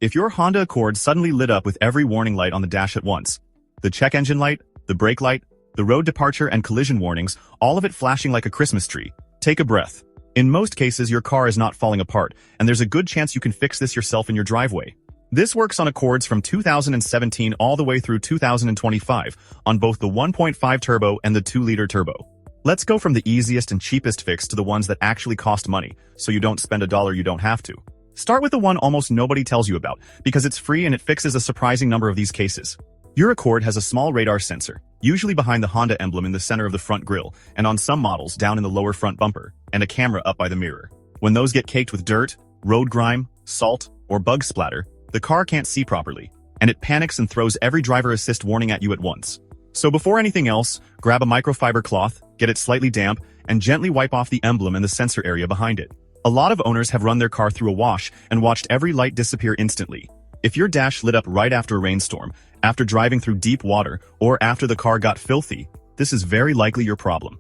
If your Honda Accord suddenly lit up with every warning light on the dash at once, the check engine light, the brake light, the road departure and collision warnings, all of it flashing like a Christmas tree, take a breath. In most cases, your car is not falling apart, and there's a good chance you can fix this yourself in your driveway. This works on Accords from 2017 all the way through 2025, on both the 1.5 turbo and the 2-liter turbo. Let's go from the easiest and cheapest fix to the ones that actually cost money, so you don't spend a dollar you don't have to. Start with the one almost nobody tells you about, because it's free and it fixes a surprising number of these cases. Your Accord has a small radar sensor, usually behind the Honda emblem in the center of the front grille, and on some models down in the lower front bumper, and a camera up by the mirror. When those get caked with dirt, road grime, salt, or bug splatter, the car can't see properly, and it panics and throws every driver assist warning at you at once. So before anything else, grab a microfiber cloth, get it slightly damp, and gently wipe off the emblem and the sensor area behind it. A lot of owners have run their car through a wash and watched every light disappear instantly. If your dash lit up right after a rainstorm, after driving through deep water, or after the car got filthy, this is very likely your problem.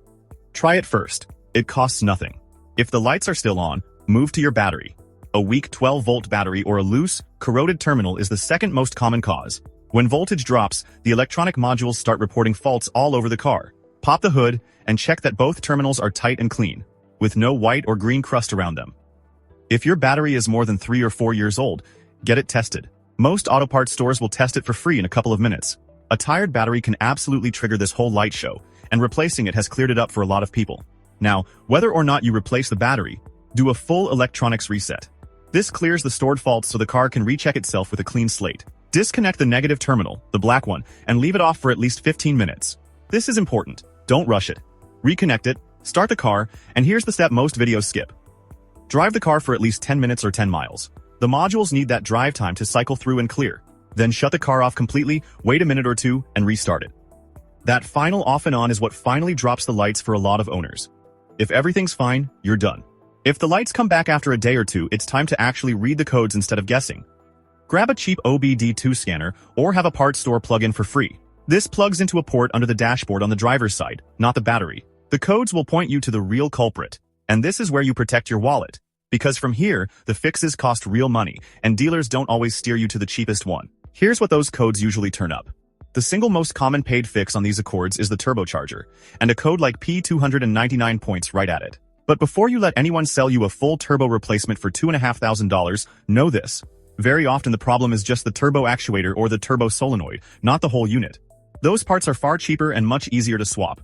Try it first. It costs nothing. If the lights are still on, move to your battery. A weak 12-volt battery or a loose, corroded terminal is the second most common cause. When voltage drops, the electronic modules start reporting faults all over the car. Pop the hood and check that both terminals are tight and clean, with no white or green crust around them. If your battery is more than 3 or 4 years old, get it tested. Most auto parts stores will test it for free in a couple of minutes. A tired battery can absolutely trigger this whole light show, and replacing it has cleared it up for a lot of people. Now, whether or not you replace the battery, do a full electronics reset. This clears the stored faults so the car can recheck itself with a clean slate. Disconnect the negative terminal, the black one, and leave it off for at least 15 minutes. This is important. Don't rush it. Reconnect it, start the car, and here's the step most videos skip. Drive the car for at least 10 minutes or 10 miles. The modules need that drive time to cycle through and clear. Then shut the car off completely, wait a minute or two, and restart it. That final off and on is what finally drops the lights for a lot of owners. If everything's fine, you're done. If the lights come back after a day or two, it's time to actually read the codes instead of guessing. Grab a cheap OBD2 scanner or have a parts store plug-in for free. This plugs into a port under the dashboard on the driver's side, not the battery. The codes will point you to the real culprit, and this is where you protect your wallet. Because from here, the fixes cost real money, and dealers don't always steer you to the cheapest one. Here's what those codes usually turn up. The single most common paid fix on these Accords is the turbocharger, and a code like P299 points right at it. But before you let anyone sell you a full turbo replacement for $2,500, know this. Very often the problem is just the turbo actuator or the turbo solenoid, not the whole unit. Those parts are far cheaper and much easier to swap.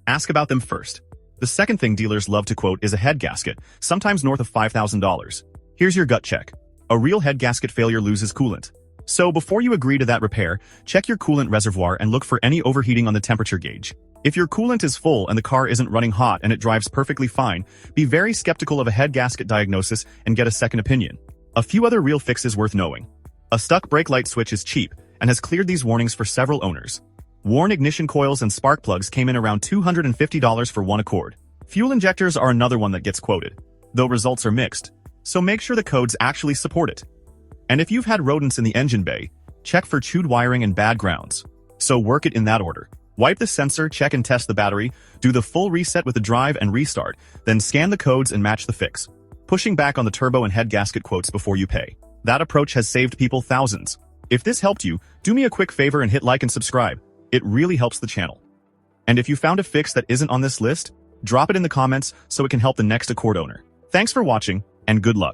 Ask about them first. The second thing dealers love to quote is a head gasket, sometimes north of $5,000. Here's your gut check. A real head gasket failure loses coolant. So before you agree to that repair, check your coolant reservoir and look for any overheating on the temperature gauge. If your coolant is full and the car isn't running hot and it drives perfectly fine, be very skeptical of a head gasket diagnosis and get a second opinion. A few other real fixes worth knowing. A stuck brake light switch is cheap and has cleared these warnings for several owners. Worn ignition coils and spark plugs came in around $250 for one Accord. Fuel injectors are another one that gets quoted, though results are mixed, so make sure the codes actually support it. And if you've had rodents in the engine bay, check for chewed wiring and bad grounds. So work it in that order. Wipe the sensor, check and test the battery, do the full reset with the drive and restart, then scan the codes and match the fix. Pushing back on the turbo and head gasket quotes before you pay. That approach has saved people thousands. If this helped you, do me a quick favor and hit like and subscribe. It really helps the channel. And if you found a fix that isn't on this list, drop it in the comments so it can help the next Accord owner. Thanks for watching, and good luck.